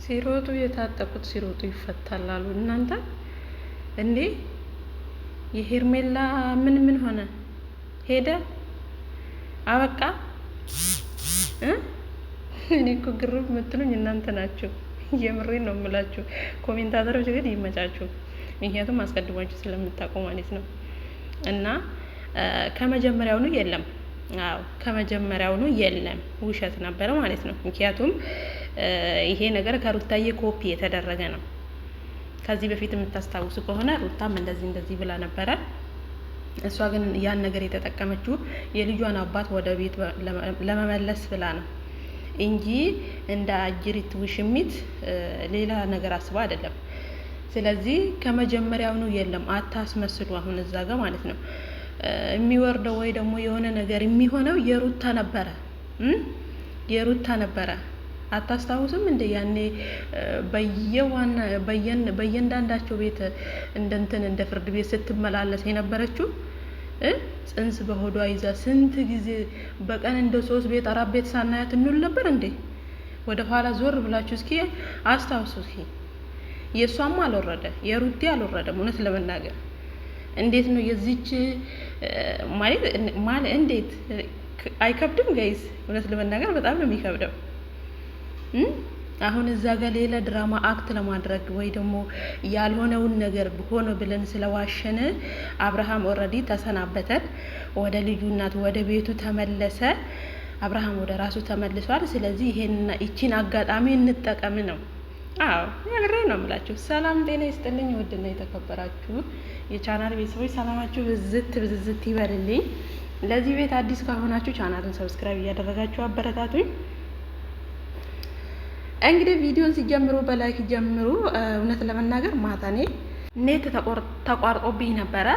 ሲሮጡ የታጠቁት ሲሮጡ ይፈታላሉ። እናንተ እንዴ የሄርሜላ ምን ሆነ? ሄደ አበቃ። እኔ እኮ ግርም የምትሉኝ እናንተ ናችሁ። የምሬን ነው የምላችሁ። ኮሜንታተሮች ግን ይመቻችሁ፣ ምክንያቱም አስቀድማችሁ ስለምታውቁ ማለት ነው። እና ከመጀመሪያውኑ የለም። አዎ ከመጀመሪያውኑ የለም፣ ውሸት ነበረ ማለት ነው። ምክንያቱም ይሄ ነገር ከሩታዬ ኮፒ የተደረገ ነው። ከዚህ በፊት የምታስታውሱ ከሆነ ሩታም እንደዚህ ብላ ነበረ። እሷ ግን ያን ነገር የተጠቀመችው የልጇን አባት ወደ ቤት ለመመለስ ብላ ነው እንጂ እንደ አጅሪት ውሽሚት ሌላ ነገር አስባ አይደለም። ስለዚህ ከመጀመሪያውኑ የለም፣ አታስመስሉ። አሁን እዛ ጋር ማለት ነው የሚወርደው ወይ ደግሞ የሆነ ነገር የሚሆነው የሩታ ነበረ። አታስታውስም እንደ ያኔ በየእያንዳንዳቸው ቤት እንደ ፍርድ ቤት ስትመላለስ የነበረችው ጽንስ በሆዷ ይዛ ስንት ጊዜ በቀን እንደ 3 ቤት 4 ቤት ሳናያት እንውል ነበር እንዴ? ወደ ኋላ ዞር ብላችሁ እስኪ አስታውሱ። እስኪ የእሷም አልወረደ የሩቲ አልወረደም። እውነት ለመናገር እንዴት ነው የዚች ማለት እንዴት አይከብድም ጋይስ? እውነት ለመናገር በጣም ነው የሚከብደው። አሁን እዛ ጋር ሌላ ድራማ አክት ለማድረግ ወይ ደግሞ ያልሆነውን ነገር ሆኖ ብለን ስለዋሸነ አብርሃም ኦልሬዲ ተሰናበተን፣ ወደ ልጁ እናት ወደ ቤቱ ተመለሰ። አብርሃም ወደ ራሱ ተመልሷል። ስለዚህ ይቺን አጋጣሚ እንጠቀም ነው። አዎ ያግሬ ነው የምላችሁ። ሰላም ጤና ይስጥልኝ። ውድና የተከበራችሁ የቻናል ቤተሰቦች ሰላማችሁ ብዝት ይበልልኝ። ለዚህ ቤት አዲስ ከሆናችሁ ቻናልን ሰብስክራይብ እያደረጋችሁ አበረታቱኝ። እንግዲህ ቪዲዮን ሲጀምሩ በላይክ ጀምሩ። እውነት ለመናገር ማታ ኔት ተቋርጦብኝ ነበረ።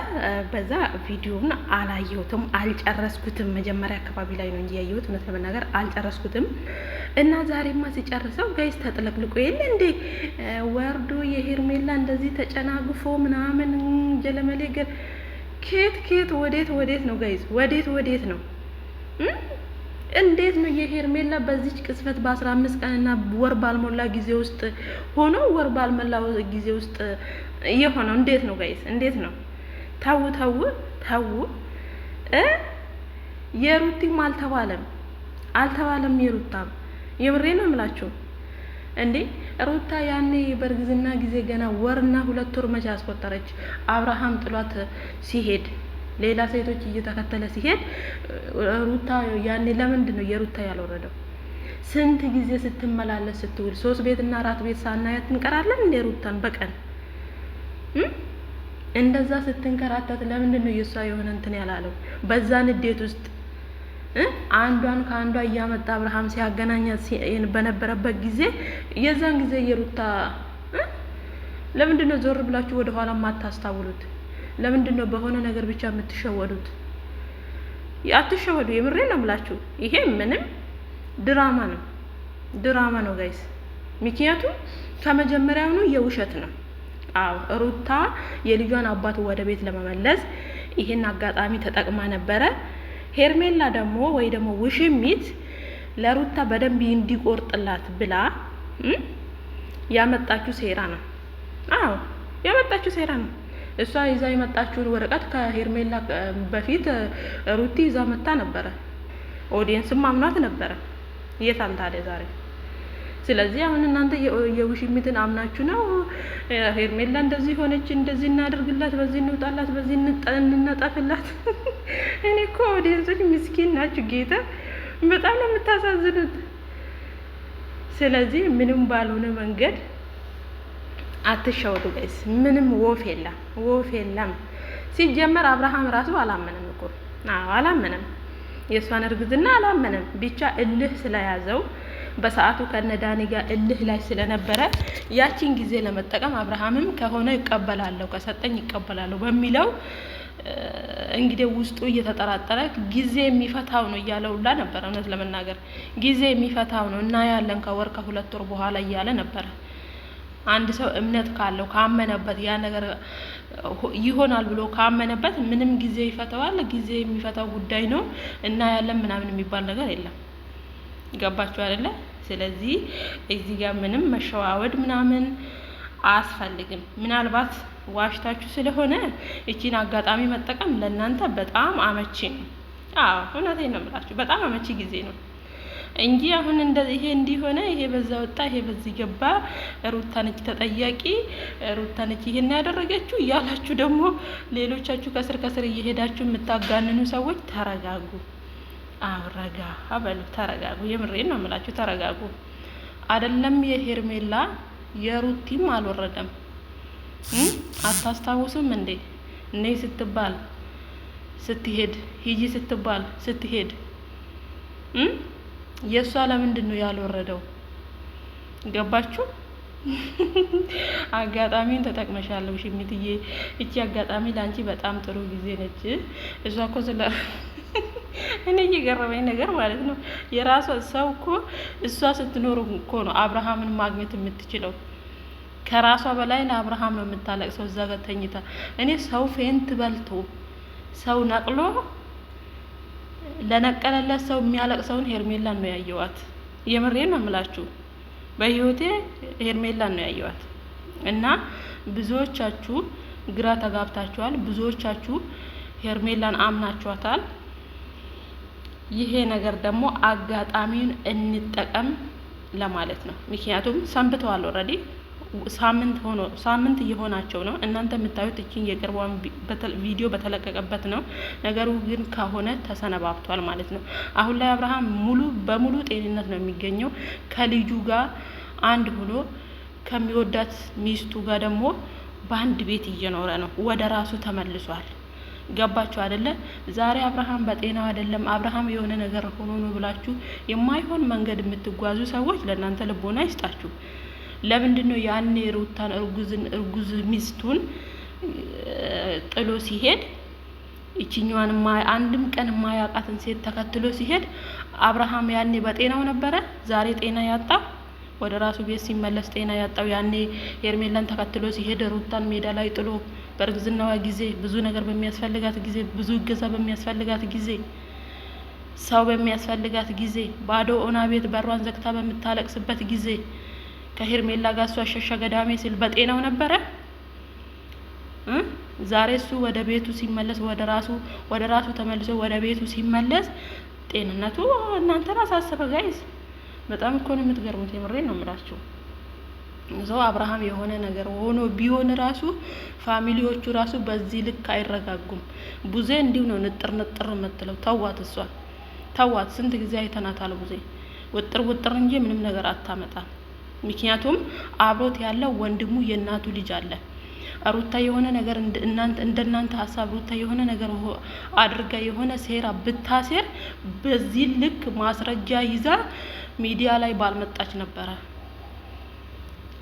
በዛ ቪዲዮን አላየሁትም፣ አልጨረስኩትም። መጀመሪያ አካባቢ ላይ ነው እንጂ ያየሁት። እውነት ለመናገር አልጨረስኩትም እና ዛሬማ ሲጨርሰው ጋይስ ተጥለቅልቆ የለ እንዴ ወርዶ የሄርሜላ እንደዚህ ተጨናግፎ ምናምን ጀለመሌ ገር ኬት ወዴት ነው ጋይስ? ወዴት ነው? እንዴት ነው የሄርሜላ በዚች ቅጽበት በ15 ቀንና ወር ባልሞላ ጊዜ ውስጥ ሆኖ ወር ባልሞላ ጊዜ ውስጥ የሆነው? እንዴት ነው ጋይስ? እንዴት ነው? ታው የሩቲም አልተባለም የሩታም የምሬ ነው የምላችሁ እንዴ ሩታ ያኔ በእርግዝና ጊዜ ገና ወርና 2 ወር መቼ አስቆጠረች? አብርሃም ጥሏት ሲሄድ ሌላ ሴቶች እየተከተለ ሲሄድ ሩታ ያኔ ለምንድን ነው የሩታ ያልወረደው? ስንት ጊዜ ስትመላለስ ስትውል 3 ቤትና 4 ቤት ሳናያት እንቀራለን እንደ ሩታን በቀን እንደዛ ስትንከራተት ለምንድን ነው የሷ የሆነ እንትን ያላለው? በዛ ንዴት ውስጥ አንዷን ከአንዷ እያመጣ አብርሃም ሲያገናኛት በነበረበት ጊዜ የዛን ጊዜ የሩታ ለምንድን ነው ዞር ብላችሁ ወደ ኋላ ማታስታውሉት? ለምንድን ነው በሆነ ነገር ብቻ የምትሸወዱት? አትሸወዱ። የምሬ ነው የምላችሁ። ይሄ ምንም ድራማ ነው ጋይስ። ምክንያቱም ከመጀመሪያውኑ የውሸት ነው። አዎ ሩታ የልጇን አባት ወደ ቤት ለመመለስ ይሄን አጋጣሚ ተጠቅማ ነበረ። ሄርሜላ ደግሞ ወይ ደግሞ ውሽሚት ለሩታ በደንብ እንዲቆርጥላት ብላ ያመጣችው ሴራ ነው። አዎ ያመጣችው ሴራ ነው። እሷ ይዛ የመጣችውን ወረቀት ከሄርሜላ በፊት ሩቲ ይዛ መጣ ነበረ። ኦዲየንስም አምናት ነበረ። የታል ታዲያ ዛሬ? ስለዚህ አሁን እናንተ የውሽሚትን አምናችሁ ነው ሄርሜላ እንደዚህ ሆነች፣ እንደዚህ እናደርግላት፣ በዚህ እንውጣላት፣ በዚህ እንነጠፍላት። እኔ እኮ ኦዲየንሶች ምስኪን ናችሁ። ጌታ በጣም ነው የምታሳዝኑት። ስለዚህ ምንም ባልሆነ መንገድ አትሸወዱ ጋይስ። ምንም ወፍ የለም። ሲጀመር አብርሃም ራሱ አላመነም እኮ። አላመነም፣ የእሷን እርግዝና አላመነም። ብቻ እልህ ስለያዘው በሰዓቱ ከነዳኒ ጋር እልህ ላይ ስለነበረ ያቺን ጊዜ ለመጠቀም አብርሃምም ከሆነ ይቀበላለሁ ከሰጠኝ ይቀበላለሁ በሚለው እንግዲህ ውስጡ እየተጠራጠረ ጊዜ የሚፈታው ነው እያለውላ ነበር። እውነት ለመናገር ጊዜ የሚፈታው ነው እና ያለን ከወር ከ2 ወር በኋላ እያለ ነበር። አንድ ሰው እምነት ካለው ካመነበት ያ ነገር ይሆናል ብሎ ካመነበት ምንም ጊዜ ይፈታዋል። ጊዜ የሚፈታው ጉዳይ ነው እና ያለን ምናምን የሚባል ነገር የለም። ገባችሁ አይደለ? ስለዚህ እዚህ ጋር ምንም መሸዋወድ ምናምን አያስፈልግም። ምናልባት ዋሽታችሁ ስለሆነ እቺን አጋጣሚ መጠቀም ለእናንተ በጣም አመቺ ነው። አዎ እውነቴን ነው የምላችሁ፣ በጣም አመቺ ጊዜ ነው እንጂ አሁን እንደዚህ ይሄ እንዲሆነ ይሄ በዛ ወጣ ይሄ በዚህ ገባ፣ ሩታ ነች ተጠያቂ፣ ሩታ ነች ይሄን ያደረገችው እያላችሁ ደግሞ ሌሎቻችሁ ከስር ከስር እየሄዳችሁ የምታጋንኑ ሰዎች ተረጋጉ። አዎ ረጋ አበሉ፣ ተረጋጉ። የምሬን ነው የምላችሁ፣ ተረጋጉ። አይደለም የሄርሜላ የሩቲም አልወረደም። አታስታውሱም እንዴ? ነይ ስትባል ስትሄድ፣ ሂጂ ስትባል ስትሄድ የእሷ ለምንድን ነው ያልወረደው? ገባችሁ? አጋጣሚውን ተጠቅመሻለሁ ሽሚትዬ። እቺ አጋጣሚ ለአንቺ በጣም ጥሩ ጊዜ ነች። እሷ እኮ ስለ እኔ እየገረመኝ ነገር ማለት ነው የራሷ ሰው እኮ እሷ ስትኖር እኮ ነው አብርሃምን ማግኘት የምትችለው። ከራሷ በላይ ለአብርሃም ነው የምታለቅሰው እዛ ጋር ተኝታ። እኔ ሰው ፌንት በልቶ ሰው ነቅሎ ለነቀለለት ሰው የሚያለቅሰውን ሄርሜላን ነው ያየዋት። የምሬን ነው የምላችሁ፣ በህይወቴ ሄርሜላን ነው ያየዋት። እና ብዙዎቻችሁ ግራ ተጋብታችኋል፣ ብዙዎቻችሁ ሄርሜላን አምናችኋታል። ይሄ ነገር ደግሞ አጋጣሚውን እንጠቀም ለማለት ነው። ምክንያቱም ሰንብተዋል ኦልሬዲ ሳምንት እየሆናቸው ነው። እናንተ የምታዩት እቺን የቅርቧን ቪዲዮ በተለቀቀበት ነው። ነገሩ ግን ከሆነ ተሰነባብቷል ማለት ነው። አሁን ላይ አብርሃም ሙሉ በሙሉ ጤንነት ነው የሚገኘው። ከልጁ ጋር አንድ ሆኖ ከሚወዳት ሚስቱ ጋር ደግሞ በአንድ ቤት እየኖረ ነው። ወደ ራሱ ተመልሷል። ገባችሁ አይደለ? ዛሬ አብርሃም በጤናው አይደለም፣ አብርሃም የሆነ ነገር ሆኖ ነው ብላችሁ የማይሆን መንገድ የምትጓዙ ሰዎች ለእናንተ ልቦና ይስጣችሁ። ለምንድን ነው ያኔ ሩታን እርጉዝ ሚስቱን ጥሎ ሲሄድ እቺኛዋን አንድም ቀን የማያውቃትን ሴት ተከትሎ ሲሄድ አብርሃም ያኔ በጤናው ነበረ? ዛሬ ጤና ያጣው ወደ ራሱ ቤት ሲመለስ ጤና ያጣው ያኔ ሄርሜላን ተከትሎ ሲሄድ ሩታን ሜዳ ላይ ጥሎ በእርግዝናዋ ጊዜ ብዙ ነገር በሚያስፈልጋት ጊዜ ብዙ እገዛ በሚያስፈልጋት ጊዜ ሰው በሚያስፈልጋት ጊዜ ባዶ ኦና ቤት በሯን ዘግታ በምታለቅስበት ጊዜ ከሄርሜላ ጋር እሱ አሸሸ ገዳሜ ሲል በጤናው ነበረ? ዛሬ እሱ ወደ ቤቱ ሲመለስ ወደ ራሱ ተመልሶ ወደ ቤቱ ሲመለስ ጤንነቱ እናንተን አሳሰበ? ጋይስ በጣም እኮ ነው የምትገርሙት። የምሬን ነው የምላችሁ። ሰው አብርሃም የሆነ ነገር ሆኖ ቢሆን ራሱ ፋሚሊዎቹ ራሱ በዚህ ልክ አይረጋጉም። ቡዜ እንዲሁ ነው ንጥር የምትለው። ተዋት፣ እሷ ተዋት። ስንት ጊዜ አይተናታል። ቡዜ ውጥር እንጂ ምንም ነገር አታመጣም። ምክንያቱም አብሮት ያለው ወንድሙ የእናቱ ልጅ አለ። ሩታ የሆነ ነገር እንደናንተ ሀሳብ ሩታ የሆነ ነገር አድርጋ የሆነ ሴራ ብታሴር በዚህ ልክ ማስረጃ ይዛ ሚዲያ ላይ ባልመጣች ነበረ።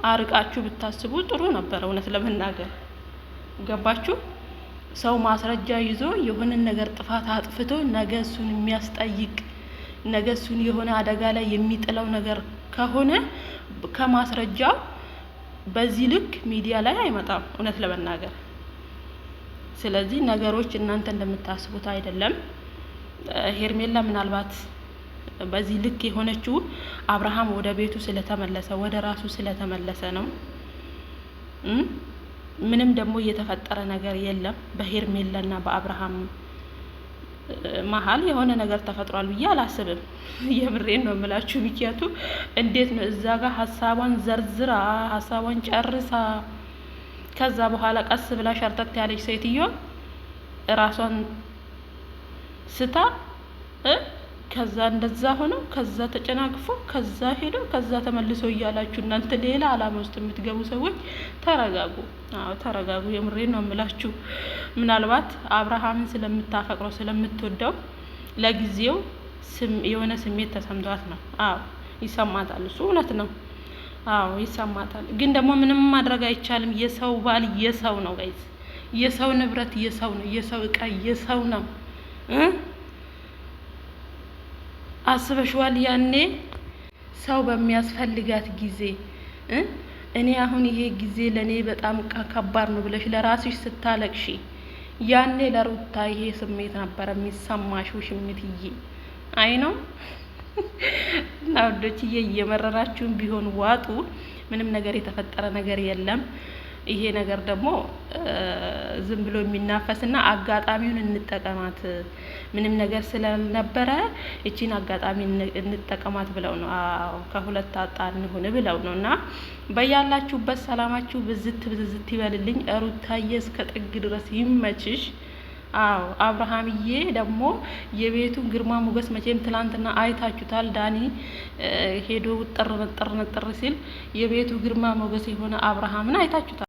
አርቃችሁ ብታስቡ ጥሩ ነበረ። እውነት ለመናገር ገባችሁ? ሰው ማስረጃ ይዞ የሆነ ነገር ጥፋት አጥፍቶ ነገ እሱን የሚያስጠይቅ ነገ እሱን የሆነ አደጋ ላይ የሚጥለው ነገር ከሆነ ከማስረጃው በዚህ ልክ ሚዲያ ላይ አይመጣም። እውነት ለመናገር ስለዚህ ነገሮች እናንተ እንደምታስቡት አይደለም። ሄርሜላ ምናልባት በዚህ ልክ የሆነችው አብርሃም ወደ ቤቱ ስለተመለሰ ወደ ራሱ ስለተመለሰ ነው። ምንም ደግሞ እየተፈጠረ ነገር የለም። በሄርሜላና በአብርሃም መሀል የሆነ ነገር ተፈጥሯል ብዬ አላስብም። የምሬን ነው የምላችሁ። ምክንያቱም እንዴት ነው እዛ ጋር ሀሳቧን ዘርዝራ ሀሳቧን ጨርሳ ከዛ በኋላ ቀስ ብላ ሸርተት ያለች ሴትዮ ራሷን ስታ ከዛ እንደዛ ሆኖ ከዛ ተጨናግፎ ከዛ ሄዶ ከዛ ተመልሶ እያላችሁ እናንተ ሌላ አላማ ውስጥ የምትገቡ ሰዎች ተረጋጉ። አዎ ተረጋጉ። የምሬን ነው የምላችሁ። ምናልባት አብርሃምን ስለምታፈቅረው ስለምትወደው ለጊዜው የሆነ ስሜት ተሰምቷት ነው። አዎ ይሰማታል። እሱ እውነት ነው። አዎ ይሰማታል። ግን ደግሞ ምንም ማድረግ አይቻልም። የሰው ባል የሰው ነው ጋይስ። የሰው ንብረት የሰው ነው። የሰው እቃ የሰው ነው። አስበሽዋል? ያኔ ሰው በሚያስፈልጋት ጊዜ እኔ አሁን ይሄ ጊዜ ለኔ በጣም ከባድ ነው ብለሽ ለራስሽ ስታለቅሺ ያኔ ለሩታ ይሄ ስሜት ነበር የሚሰማሽ ውሽምትዬ። አይ ነው እና ወዶችዬ እየመረራችሁን ቢሆን ዋጡ። ምንም ነገር የተፈጠረ ነገር የለም። ይሄ ነገር ደግሞ ዝም ብሎ የሚናፈስና አጋጣሚውን እንጠቀማት። ምንም ነገር ስላልነበረ እቺን አጋጣሚ እንጠቀማት ብለው ነው። አዎ ከሁለት አጣን እንሁን ብለው ነው። እና በያላችሁበት ሰላማችሁ ብዝት ብዝት ይበልልኝ። ሩታዬ እስከ ጥግ ድረስ ይመችሽ። አዎ አብርሃምዬ ደግሞ የቤቱን ግርማ ሞገስ መቼም ትላንትና አይታችሁታል። ዳኒ ሄዶ ጥር ሲል የቤቱ ግርማ ሞገስ የሆነ አብርሃምን አይታችሁታል።